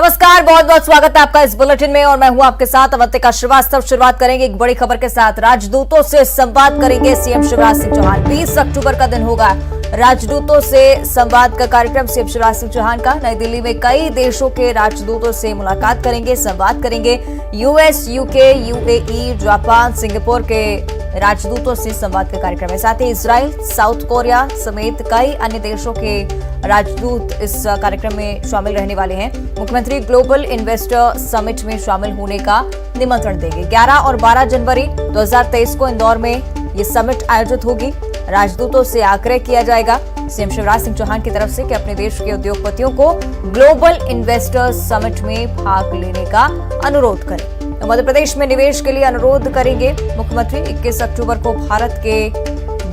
नमस्कार, बहुत बहुत स्वागत है आपका इस बुलेटिन में और मैं हूं आपके साथ अवंतिका श्रीवास्तव। शुरुआत करेंगे एक बड़ी खबर के साथ। राजदूतों से संवाद करेंगे सीएम शिवराज सिंह चौहान। 20 अक्टूबर का दिन होगा राजदूतों से संवाद का कार्यक्रम। सीएम शिवराज सिंह चौहान का नई दिल्ली में कई देशों के राजदूतों से मुलाकात करेंगे, संवाद करेंगे। US, UK, UAE, Japan, Singapore के राजदूतों से संवाद का कार्यक्रम है। साथ ही इजराइल, साउथ कोरिया समेत कई अन्य देशों के राजदूत इस कार्यक्रम में शामिल रहने वाले हैं। मुख्यमंत्री ग्लोबल इन्वेस्टर समिट में शामिल होने का निमंत्रण देंगे। 11 और 12 जनवरी 2023 को इंदौर में ये समिट आयोजित होगी। राजदूतों से आग्रह किया जाएगा सीएम शिवराज सिंह चौहान की तरफ से कि अपने देश के उद्योगपतियों को ग्लोबल इन्वेस्टर समिट में भाग लेने का अनुरोध करें। तो मध्य प्रदेश में निवेश के लिए अनुरोध करेंगे मुख्यमंत्री। 21 अक्टूबर को भारत के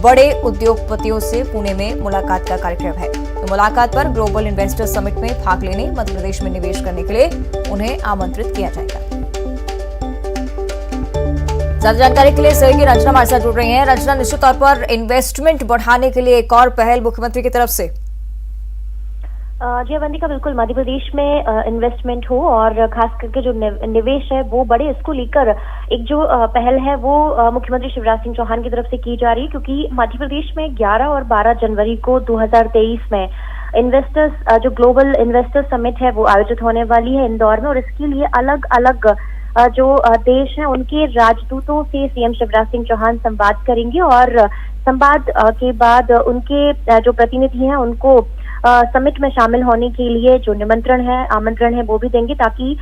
बड़े उद्योगपतियों से पुणे में मुलाकात का कार्यक्रम है। तो मुलाकात पर ग्लोबल इन्वेस्टर समिट में भाग लेने मध्य प्रदेश में निवेश करने के लिए उन्हें आमंत्रित किया जाएगा। ज्यादा जानकारी के लिए सहयोगी रंजना हमारे साथ जुड़ रही हैं। रंजना, निश्चित तौर पर इन्वेस्टमेंट बढ़ाने के लिए एक और पहल मुख्यमंत्री की तरफ से। जी अवंतिका, बिल्कुल मध्य प्रदेश में इन्वेस्टमेंट हो और खास करके जो निवेश है वो बढ़े, इसको लेकर एक जो पहल है वो मुख्यमंत्री शिवराज सिंह चौहान की तरफ से की जा रही है। क्योंकि मध्य प्रदेश में 11 और 12 जनवरी को 2023 में इन्वेस्टर्स जो ग्लोबल इन्वेस्टर समिट है वो आयोजित होने वाली है इंदौर में। और इसके लिए अलग अलग जो देश हैं उनके राजदूतों से सीएम शिवराज सिंह चौहान संवाद करेंगे और संवाद के बाद उनके जो प्रतिनिधि हैं उनको समिट में शामिल होने के लिए जो आमंत्रण है वो भी देंगे, ताकि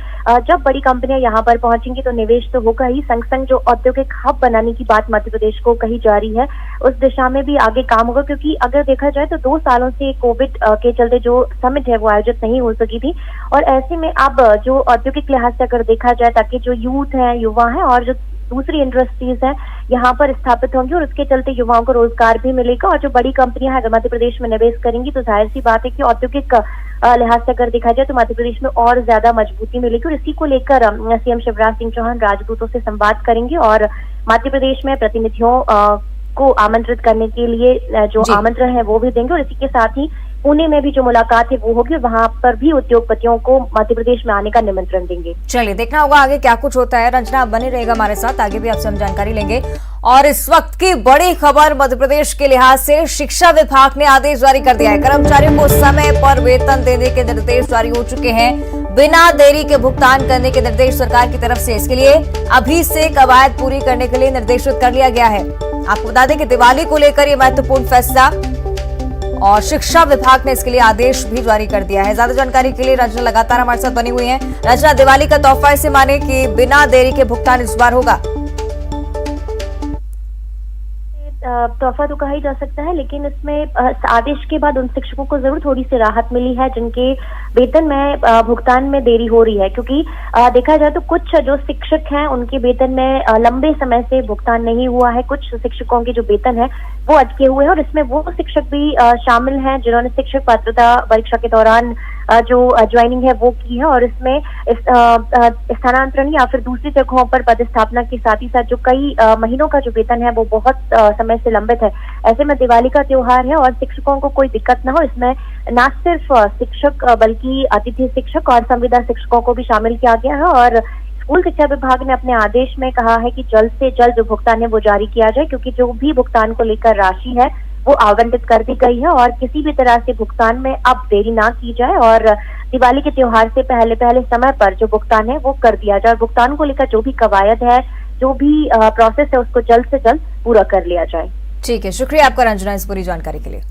जब बड़ी कंपनियां यहाँ पर पहुंचेंगी तो निवेश तो होगा ही, संग संग जो औद्योगिक हब बनाने की बात मध्य प्रदेश को कही जा रही है उस दिशा में भी आगे काम होगा। क्योंकि अगर देखा जाए तो 2 सालों से कोविड के चलते जो समिट है वो आयोजित नहीं हो सकी थी और ऐसे में अब जो औद्योगिक लिहाज से अगर देखा जाए ताकि जो यूथ है, युवा है और जो दूसरी इंडस्ट्रीज हैं यहाँ पर स्थापित होंगी और उसके चलते युवाओं को रोजगार भी मिलेगा। और जो बड़ी कंपनियां अगर मध्य प्रदेश में निवेश करेंगी तो जाहिर सी बात है कि औद्योगिक लिहाज से अगर देखा जाए तो मध्य प्रदेश में और ज्यादा मजबूती मिलेगी। और इसी को लेकर सीएम शिवराज सिंह चौहान राजदूतों से संवाद करेंगे और मध्य प्रदेश में प्रतिनिधियों को आमंत्रित करने के लिए जो आमंत्रण है वो भी देंगे। और इसी के साथ ही पुणे में भी जो मुलाकात है वो होगी, वहां पर भी उद्योगपतियों को मध्य प्रदेश में आने का निमंत्रण देंगे। चलिए, देखना होगा आगे क्या कुछ होता है। रंजना, आप बने रहेगा हमारे साथ, आगे भी आपसे हम जानकारी लेंगे। और इस वक्त की बड़ी खबर मध्य प्रदेश के लिहाज से, शिक्षा विभाग ने आदेश जारी कर दिया है। कर्मचारियों को समय पर वेतन देने के निर्देश जारी हो चुके हैं। बिना देरी के भुगतान करने के निर्देश सरकार की तरफ से। इसके लिए अभी से कवायद पूरी करने के लिए निर्देशित कर लिया गया है। आपको बता दें कि दिवाली को लेकर यह महत्वपूर्ण फैसला और शिक्षा विभाग ने इसके लिए आदेश भी जारी कर दिया है। ज्यादा जानकारी के लिए रंजना लगातार हमारे साथ बनी हुई हैं। रंजना, दिवाली का तोहफा इसे माने कि बिना देरी के भुगतान इस बार होगा। तोहफा तो कहा ही जा सकता है, लेकिन इसमें आदेश के बाद उन शिक्षकों को जरूर थोड़ी सी राहत मिली है जिनके वेतन में भुगतान में देरी हो रही है। क्योंकि देखा जाए तो कुछ जो शिक्षक हैं उनके वेतन में लंबे समय से भुगतान नहीं हुआ है। कुछ शिक्षकों के जो वेतन है वो अटके हुए हैं और इसमें वो शिक्षक भी शामिल हैं जिन्होंने शिक्षक पात्रता परीक्षा के दौरान जो ज्वाइनिंग है वो की है और इसमें स्थानांतरण या फिर दूसरी जगहों पर पदस्थापना के साथ ही साथ जो कई महीनों का जो वेतन है वो बहुत समय से लंबित है। ऐसे में दिवाली का त्योहार है और शिक्षकों को कोई दिक्कत ना हो, इसमें न सिर्फ शिक्षक बल्कि अतिथि शिक्षक और संविदा शिक्षकों को भी शामिल किया गया है। और स्कूल शिक्षा विभाग ने अपने आदेश में कहा है कि जल्द से जल्द जो भुगतान है वो जारी किया जाए, क्योंकि जो भी भुगतान को लेकर राशि है वो आवंटित कर दी गई है और किसी भी तरह से भुगतान में अब देरी ना की जाए और दिवाली के त्योहार से पहले समय पर जो भुगतान है वो कर दिया जाए। भुगतान को लेकर जो भी कवायद है, जो भी प्रोसेस है उसको जल्द से जल्द पूरा कर लिया जाए। ठीक है, शुक्रिया आपका रंजना इस पूरी जानकारी के लिए।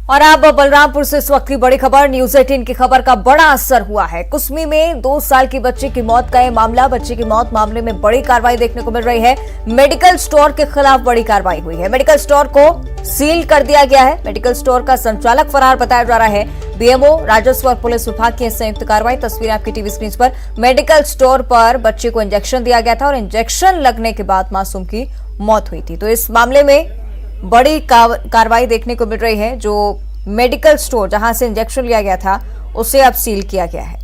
और अब बलरामपुर से इस वक्त की बड़ी खबर। न्यूज 18 की खबर का बड़ा असर हुआ है। कुसमी में 2 साल की बच्ची की मौत का यह मामला, बच्ची की मौत मामले में बड़ी कार्रवाई देखने को मिल रही है। मेडिकल स्टोर के खिलाफ बड़ी कार्रवाई हुई है। मेडिकल स्टोर को सील कर दिया गया है। मेडिकल स्टोर का संचालक फरार बताया जा रहा है। बीएमओ, राजस्व और पुलिस विभाग की संयुक्त कार्रवाई। तस्वीर आपकी टीवी स्क्रीन पर। मेडिकल स्टोर पर बच्चे को इंजेक्शन दिया गया था और इंजेक्शन लगने के बाद मासूम की मौत हुई थी। तो इस मामले में बड़ी कार्रवाई देखने को मिल रही है। जो मेडिकल स्टोर जहां से इंजेक्शन लिया गया था उसे अब सील किया गया है।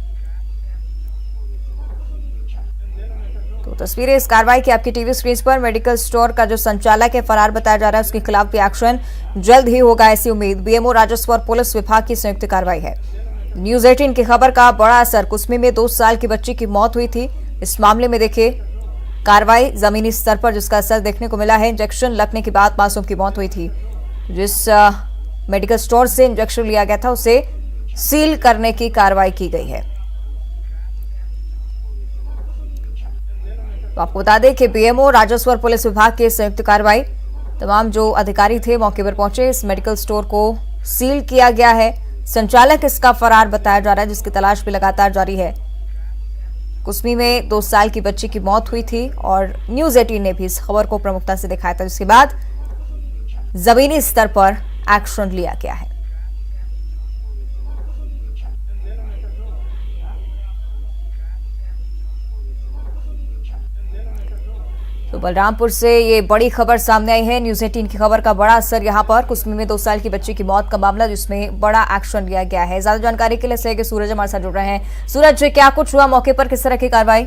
तो तस्वीरें इस कार्रवाई की आपकी टीवी स्क्रीन पर। मेडिकल स्टोर का जो संचालक है फरार बताया जा रहा है, उसके खिलाफ भी एक्शन जल्द ही होगा ऐसी उम्मीद। बीएमओ, राजस्व और पुलिस विभाग की संयुक्त कार्रवाई है। न्यूज 18 की खबर का बड़ा असर। कुसमी में 2 साल की बच्ची की मौत हुई थी। इस मामले में देखिए कार्रवाई जमीनी स्तर पर जिसका असर देखने को मिला है। इंजेक्शन लगने के बाद मासूम की मौत हुई थी। जिस मेडिकल स्टोर से इंजेक्शन लिया गया था उसे सील करने की कार्रवाई की गई है। तो आपको बता दें कि बीएमओ राजस्व और पुलिस विभाग की संयुक्त कार्रवाई, तमाम जो अधिकारी थे मौके पर पहुंचे। इस मेडिकल स्टोर को सील किया गया है। संचालक इसका फरार बताया जा रहा है, जिसकी तलाश भी लगातार जारी है। कुसमी में 2 साल की बच्ची की मौत हुई थी और न्यूज 18 ने भी इस खबर को प्रमुखता से दिखाया था, जिसके बाद जमीनी स्तर पर एक्शन लिया गया है। तो बलरामपुर से ये बड़ी खबर सामने आई है। न्यूज 18 की खबर का बड़ा असर यहां पर। कुसमी में 2 साल की बच्ची की मौत का मामला, जिसमें बड़ा एक्शन लिया गया है। ज्यादा जानकारी के लिए सहयोगी सूरज हमारे साथ जुड़ रहे हैं। सूरज, क्या कुछ हुआ मौके पर, किस तरह की कार्रवाई?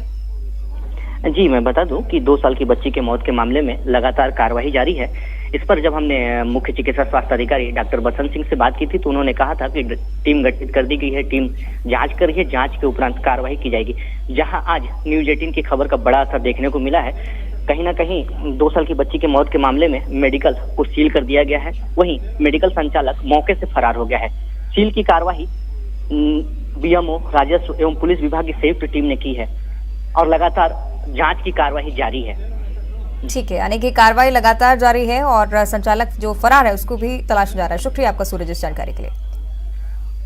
जी, मैं बता दूं कि 2 साल की बच्ची के मौत के मामले में लगातार कार्रवाई जारी है। इस पर जब हमने मुख्य चिकित्सा स्वास्थ्य अधिकारी डॉक्टर बसंत सिंह से बात की थी तो उन्होंने कहा था कि टीम गठित कर दी गई है, टीम जांच कर रही है, जांच के उपरांत कार्रवाई की जाएगी। जहां आज न्यूज 18 की खबर का बड़ा असर देखने को मिला है। कहीं ना कहीं 2 साल की बच्ची के मौत के मामले में मेडिकल को सील कर दिया गया है। वहीं मेडिकल संचालक मौके से फरार हो गया है। सील की कार्रवाई बीएमओ राजस्व एवं पुलिस विभाग की संयुक्त टीम ने की है और लगातार जांच की कार्रवाई जारी है। ठीक है, यानी कि कार्रवाई लगातार जारी है और संचालक जो फरार है उसको भी तलाशा जा रहा है। शुक्रिया आपका सूरज इस जानकारी के लिए।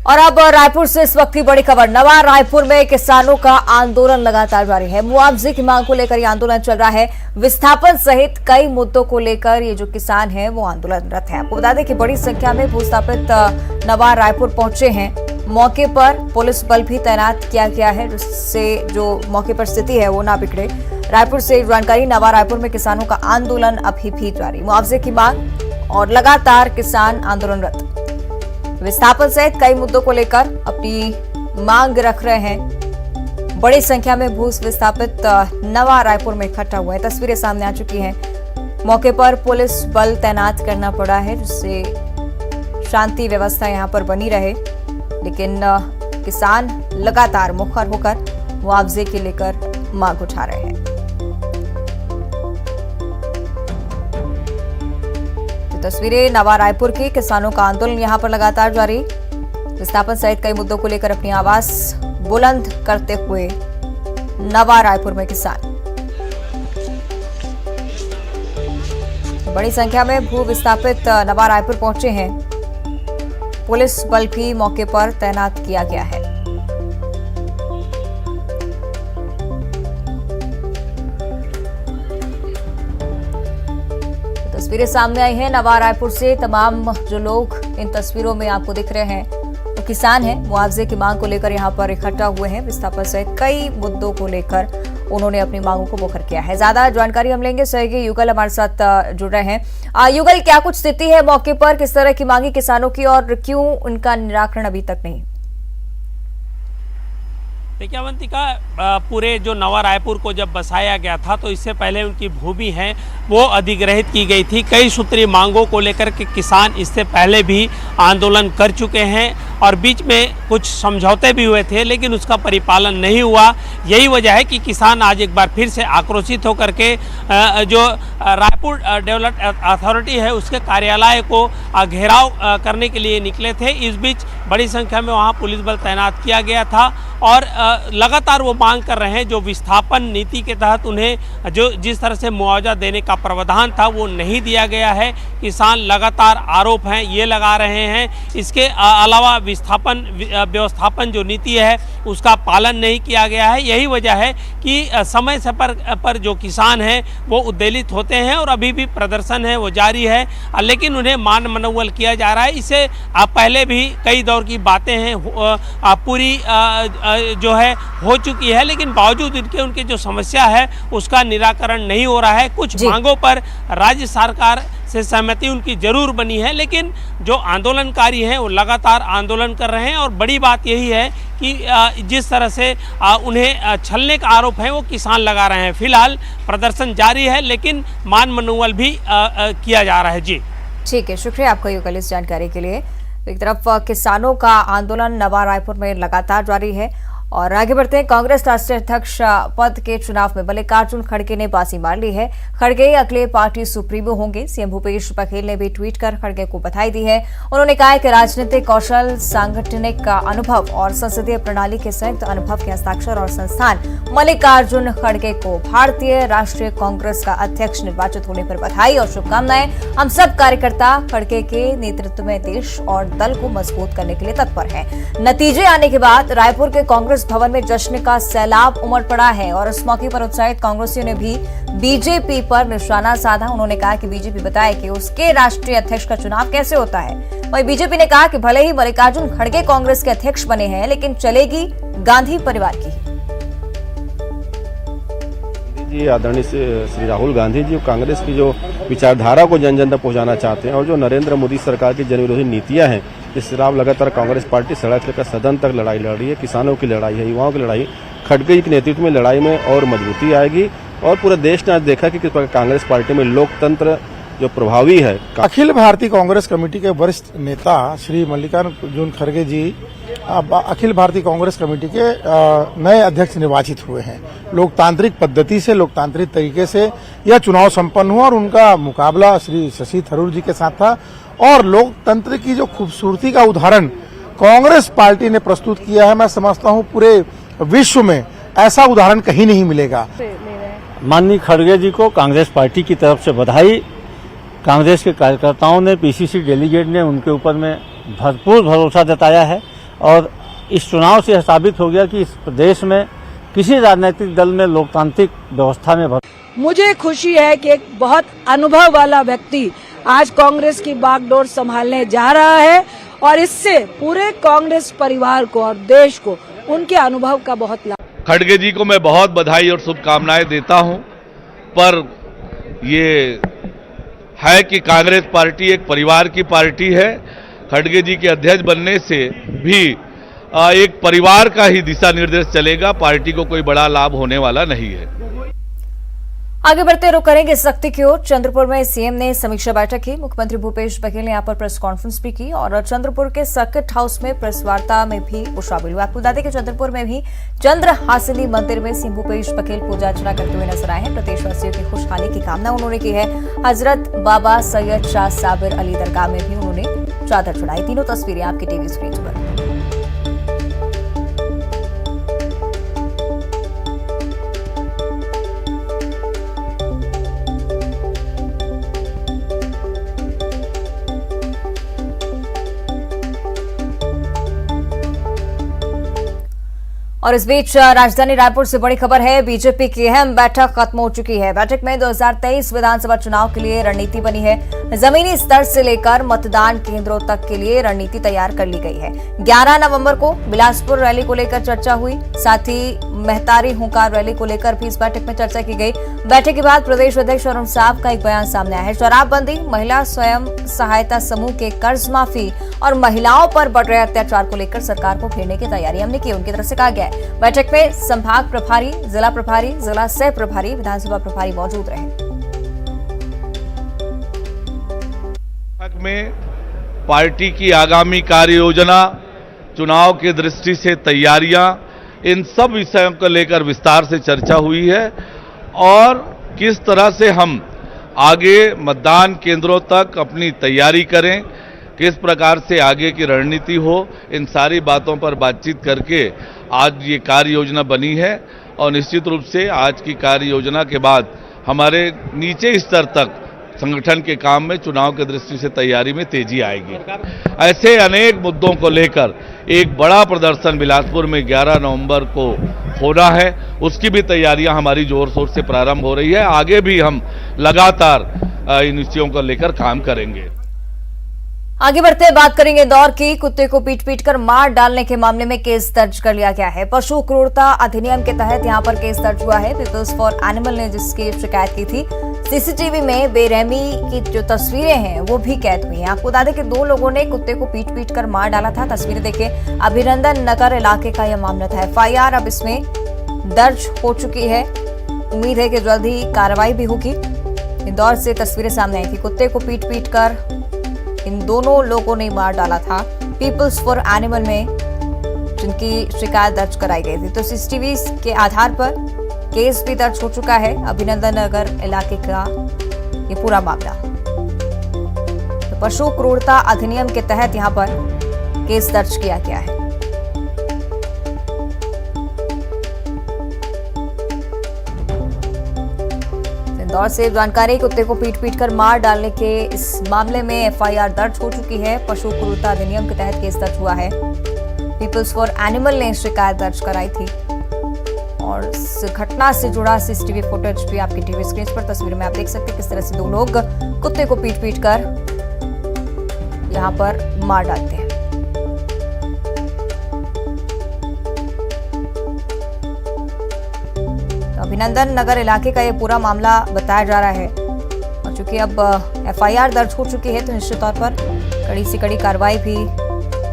और अब रायपुर से इस वक्त की बड़ी खबर। नवा रायपुर में किसानों का आंदोलन लगातार जारी है। मुआवजे की मांग को लेकर यह आंदोलन चल रहा है। विस्थापन सहित कई मुद्दों को लेकर ये जो किसान हैं वो आंदोलनरत हैं। आपको बता दें कि बड़ी संख्या में भूस्थापित नवा रायपुर पहुंचे हैं। मौके पर पुलिस बल भी तैनात किया गया है, जिससे जो मौके पर स्थिति है वो ना बिगड़े। रायपुर से जानकारी। नवा रायपुर में किसानों का आंदोलन अभी भी जारी। मुआवजे की मांग और लगातार किसान आंदोलनरत। विस्थापन सहित कई मुद्दों को लेकर अपनी मांग रख रहे हैं। बड़ी संख्या में भू विस्थापित नवा रायपुर में इकट्ठा हुए हैं। तस्वीरें सामने आ चुकी हैं। मौके पर पुलिस बल तैनात करना पड़ा है, जिससे शांति व्यवस्था यहां पर बनी रहे। लेकिन किसान लगातार मुखर होकर मुआवजे के लेकर मांग उठा रहे हैं। तस्वीरें नवा रायपुर की। किसानों का आंदोलन यहां पर लगातार जारी। विस्थापन सहित कई मुद्दों को लेकर अपनी आवाज बुलंद करते हुए नवा रायपुर में किसान। बड़ी संख्या में भू विस्थापित नवा रायपुर पहुंचे हैं। पुलिस बल भी मौके पर तैनात किया गया है। तस्वीरें सामने आई हैं नवा रायपुर से। तमाम जो लोग इन तस्वीरों में आपको दिख रहे हैं वो किसान हैं। मुआवजे की मांग को लेकर यहां पर इकट्ठा हुए हैं। विस्थापन सहित कई मुद्दों को लेकर उन्होंने अपनी मांगों को मुखर किया है। ज्यादा जानकारी हम लेंगे। सहयोगी युगल हमारे साथ जुड़ रहे हैं। युगल, क्या कुछ स्थिति है मौके पर, किस तरह की मांगी किसानों की और क्यों उनका निराकरण अभी तक नहीं? देखिए अवंतिका, पूरे जो नवा रायपुर को जब बसाया गया था तो इससे पहले उनकी भूमि है वो अधिग्रहित की गई थी। कई सूत्रीय मांगों को लेकर के किसान इससे पहले भी आंदोलन कर चुके हैं और बीच में कुछ समझौते भी हुए थे, लेकिन उसका परिपालन नहीं हुआ। यही वजह है कि किसान आज एक बार फिर से आक्रोशित होकर के जो रायपुर डेवलपमेंट अथॉरिटी है उसके कार्यालय को घेराव करने के लिए निकले थे। इस बीच बड़ी संख्या में वहाँ पुलिस बल तैनात किया गया था और लगातार वो मांग कर रहे हैं जो विस्थापन नीति के तहत उन्हें जो जिस तरह से मुआवजा देने का प्रावधान था वो नहीं दिया गया है। किसान लगातार आरोप हैं ये लगा रहे हैं। इसके अलावा विस्थापन व्यवस्थापन जो नीति है उसका पालन नहीं किया गया है। यही वजह है कि समय से पर जो किसान हैं वो उद्वेलित होते हैं और अभी भी प्रदर्शन है वो जारी है, लेकिन उन्हें मान मनोवल किया जा रहा है। इससे पहले भी कई दौर की बातें हैं पूरी जो है हो चुकी है, लेकिन बावजूद इनके उनके जो समस्या है उसका निराकरण नहीं हो रहा है। कुछ मांगों पर राज्य सरकार से सहमति उनकी जरूर बनी है, लेकिन जो आंदोलनकारी हैं वो लगातार आंदोलन कर रहे हैं। और बड़ी बात यही है कि जिस तरह से उन्हें छलने का आरोप है वो किसान लगा रहे हैं। फिलहाल प्रदर्शन जारी है, लेकिन मान मनोवल भी किया जा रहा है। जी ठीक है, शुक्रिया आपका युगल इस जानकारी के लिए। तो एक तरफ किसानों का आंदोलन नवा रायपुर में लगातार जारी है और आगे बढ़ते हैं। कांग्रेस राष्ट्रीय अध्यक्ष पद के चुनाव में मल्लिकार्जुन खड़गे ने बाजी मार ली है। खड़गे अगले पार्टी सुप्रीमो होंगे। सीएम भूपेश बघेल ने भी ट्वीट कर खड़गे को बधाई दी है। उन्होंने कहा है कि राजनीतिक कौशल, सांगठनिक अनुभव और संसदीय प्रणाली के संयुक्त अनुभव के हस्ताक्षर और संस्थान मल्लिकार्जुन खड़गे को भारतीय राष्ट्रीय कांग्रेस का अध्यक्ष निर्वाचित होने पर बधाई और शुभकामनाएं। हम सब कार्यकर्ता खड़गे के नेतृत्व में देश और दल को मजबूत करने के लिए तत्पर हैं। नतीजे आने के बाद रायपुर के कांग्रेस भवन में जश्न का सैलाब उमड़ पड़ा है और इस मौके पर उत्साहित कांग्रेसियों ने भी बीजेपी पर निशाना साधा। उन्होंने कहा कि बीजेपी बताए कि उसके राष्ट्रीय अध्यक्ष का चुनाव कैसे होता है। वहीं बीजेपी ने कहा कि भले ही मल्लिकार्जुन खड़गे कांग्रेस के अध्यक्ष बने हैं, लेकिन चलेगी गांधी परिवार की जी। आदरणीय श्री राहुल गांधी जी कांग्रेस की जो विचारधारा को जन जन तक पहुंचाना चाहते हैं और जो नरेंद्र मोदी सरकार की जनविरोधी नीतियां हैं, जिस तरह लगातार कांग्रेस पार्टी सड़क लेकर सदन तक लड़ाई लड़ रही है, किसानों की लड़ाई है, युवाओं की लड़ाई, खड़गे जी के नेतृत्व में लड़ाई में और मजबूती आएगी। और पूरे देश ने आज देखा कि किस प्रकार कांग्रेस पार्टी में लोकतंत्र जो प्रभावी है। अखिल भारतीय कांग्रेस कमेटी के वरिष्ठ नेता श्री मल्लिकार्जुन खड़गे जी अखिल भारतीय कांग्रेस कमेटी के नए अध्यक्ष निर्वाचित हुए हैं। लोकतांत्रिक पद्धति से, लोकतांत्रिक तरीके से यह चुनाव संपन्न हुआ और उनका मुकाबला श्री शशि थरूर जी के साथ था। और लोकतंत्र की जो खूबसूरती का उदाहरण कांग्रेस पार्टी ने प्रस्तुत किया है, मैं समझता हूं पूरे विश्व में ऐसा उदाहरण कहीं नहीं मिलेगा। माननीय खड़गे जी को कांग्रेस पार्टी की तरफ से बधाई। कांग्रेस के कार्यकर्ताओं ने, पीसीसी डेलीगेट ने उनके ऊपर में भरपूर भरोसा जताया है और इस चुनाव से साबित हो गया कि इस प्रदेश में किसी राजनीतिक दल में लोकतांत्रिक व्यवस्था में मुझे खुशी है कि एक बहुत अनुभव वाला व्यक्ति आज कांग्रेस की बागडोर संभालने जा रहा है और इससे पूरे कांग्रेस परिवार को और देश को उनके अनुभव का बहुत लाभ। खड़गे जी को मैं बहुत बधाई और शुभकामनाएं देता हूं, पर ये है कि कांग्रेस पार्टी एक परिवार की पार्टी है। खड़गे जी के अध्यक्ष बनने से भी एक परिवार का ही दिशा निर्देश चलेगा, पार्टी को कोई बड़ा लाभ होने वाला नहीं है। आगे बढ़ते रुक करेंगे सख्ती की ओर। चंद्रपुर में सीएम ने समीक्षा बैठक की। मुख्यमंत्री भूपेश बघेल ने यहां पर प्रेस कॉन्फ्रेंस भी की और चंद्रपुर के सर्किट हाउस में प्रेस वार्ता में भी वो शामिल हुए। आपको बता दें कि चंद्रपुर में भी चंद्र हासिली मंदिर में सीएम भूपेश बघेल पूजा अर्चना करते हुए नजर आए हैं। प्रदेशवासियों की खुशहाली की कामना उन्होंने की है। हजरत बाबा सैयद शाह साबिर अली दरगाह में भी उन्होंने चादर चढ़ाई। तीनों तस्वीरें आपकी टीवी स्क्रीन पर। और इस बीच राजधानी रायपुर से बड़ी खबर है। बीजेपी की अहम बैठक खत्म हो चुकी है। बैठक में 2023 विधानसभा चुनाव के लिए रणनीति बनी है। जमीनी स्तर से लेकर मतदान केंद्रों तक के लिए रणनीति तैयार कर ली गई है। 11 नवंबर को बिलासपुर रैली को लेकर चर्चा हुई, साथ ही मेहतारी हुंकार रैली को लेकर भी इस बैठक में चर्चा की गई। बैठक के बाद प्रदेश अध्यक्ष अरुण साव का एक बयान सामने आया है। शराबबंदी, महिला स्वयं सहायता समूह के कर्ज माफी और महिलाओं पर बढ़ रहे अत्याचार को लेकर सरकार को घेरने की तैयारी हमने की, उनकी तरफ से कहा गया है। बैठक में संभाग प्रभारी, जिला प्रभारी, जिला सह प्रभारी, विधानसभा प्रभारी मौजूद रहे। बैठक में पार्टी की आगामी कार्य योजना, चुनाव की दृष्टि से तैयारियां, इन सब विषयों को लेकर विस्तार से चर्चा हुई है और किस तरह से हम आगे मतदान केंद्रों तक अपनी तैयारी करें, किस प्रकार से आगे की रणनीति हो, इन सारी बातों पर बातचीत करके आज ये कार्य योजना बनी है। और निश्चित रूप से आज की कार्य योजना के बाद हमारे नीचे स्तर तक संगठन के काम में, चुनाव की दृष्टि से तैयारी में तेजी आएगी। ऐसे अनेक मुद्दों को लेकर एक बड़ा प्रदर्शन बिलासपुर में 11 नवंबर को होना है, उसकी भी तैयारियां हमारी जोर शोर से प्रारंभ हो रही है। आगे भी हम लगातार इन विषयों को लेकर काम करेंगे। आगे बढ़ते बात करेंगे इंदौर की। कुत्ते को पीट पीट कर मार डालने के मामले में केस दर्ज कर लिया गया है। पशु क्रूरता अधिनियम के तहत यहां पर केस दर्ज हुआ है। पीपल्स फॉर एनिमल ने जिसकी शिकायत की थी। सीसीटीवी में बेरहमी की जो तस्वीरें हैं वो भी कैद हुई हैं। आपको बता दें कि 2 लोगों ने कुत्ते को पीट पीट कर मार डाला था। तस्वीरें देखिए। अभिनंदन नगर इलाके का यह मामला था। FIR अब इसमें दर्ज हो चुकी है। उम्मीद है कि जल्द ही कार्रवाई भी होगी। इंदौर से तस्वीरें सामने आई थी। कुत्ते को पीट पीट कर इन दोनों लोगों ने मार डाला था पीपल्स फॉर एनिमल में, जिनकी शिकायत दर्ज कराई गई थी। तो सीसीटीवी के आधार पर केस भी दर्ज हो चुका है अभिनंदन नगर इलाके का ये पूरा मामला। तो पशु क्रूरता अधिनियम के तहत यहां पर केस दर्ज किया गया है। इंदौर से जानकारी, कुत्ते को पीट कर मार डालने के इस मामले में एफआईआर दर्ज हो चुकी है। पशु क्रूरता अधिनियम के तहत केस दर्ज हुआ है। पीपल्स फॉर एनिमल ने शिकायत दर्ज कराई थी और इस घटना से जुड़ा सीसीटीवी फुटेज भी आपकी टीवी स्क्रीन पर तस्वीर में आप देख सकते हैं किस तरह से दो लोग कुत्ते को पीट कर यहां पर मार डालते हैं। तो अभिनंदन नगर इलाके का ये पूरा मामला बताया जा रहा है और चूंकि अब एफआईआर दर्ज हो चुकी है तो निश्चित तौर पर कड़ी से कड़ी कार्रवाई भी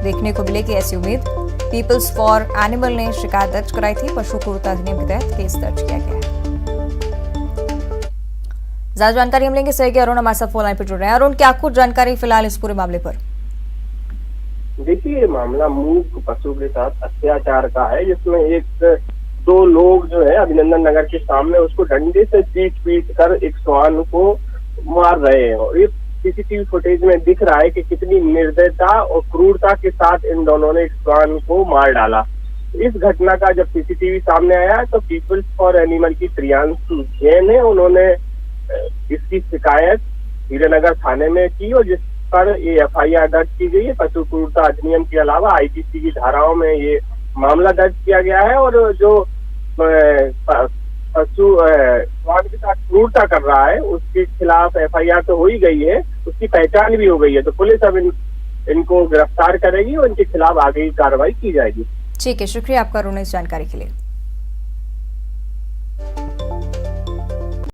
देखने को मिलेगी, ऐसी उम्मीद। पीपल्स फॉर एनिमल ने शिकायत दर्ज कराई थी। पशु क्रूरता अधिनियम के तहत केस दर्ज किया गया है। ज्यादा जानकारी हम लेंगे सहयोगी अरुण हमारे साथ फोन लाइन पर जुड़ रहे हैं। अरुण, क्या कुछ जानकारी फिलहाल इस पूरे मामले पर? देखिए, ये मामला मूक पशु के साथ अत्याचार का है, जिसमें दो लोग जो है अभिनंदन नगर के सामने उसको डंडे से पीट कर एक श्वान को मार रहे हैं। और ये सीसीटीवी फुटेज में दिख रहा है कि कितनी निर्दयता और क्रूरता के साथ इन दोनों ने श्वान को मार डाला। इस घटना का जब सीसीटीवी सामने आया तो पीपल्स फॉर एनिमल की प्रियांशु जैन है, उन्होंने इसकी शिकायत हीरानगर थाने में की और जिस पर ये एफआईआर दर्ज की गई है। पशु क्रूरता अधिनियम के अलावा आईपीसी की धाराओं में ये मामला दर्ज किया गया है और जो पशु श्वान के साथ क्रूरता कर रहा है उसके खिलाफ एफआईआर तो हो ही गई है, उसकी पहचान भी हो गई है। तो पुलिस अब इनको गिरफ्तार करेगी और इनके खिलाफ आगे की कार्रवाई की जाएगी। ठीक है, शुक्रिया आपका अरुण इस जानकारी के लिए।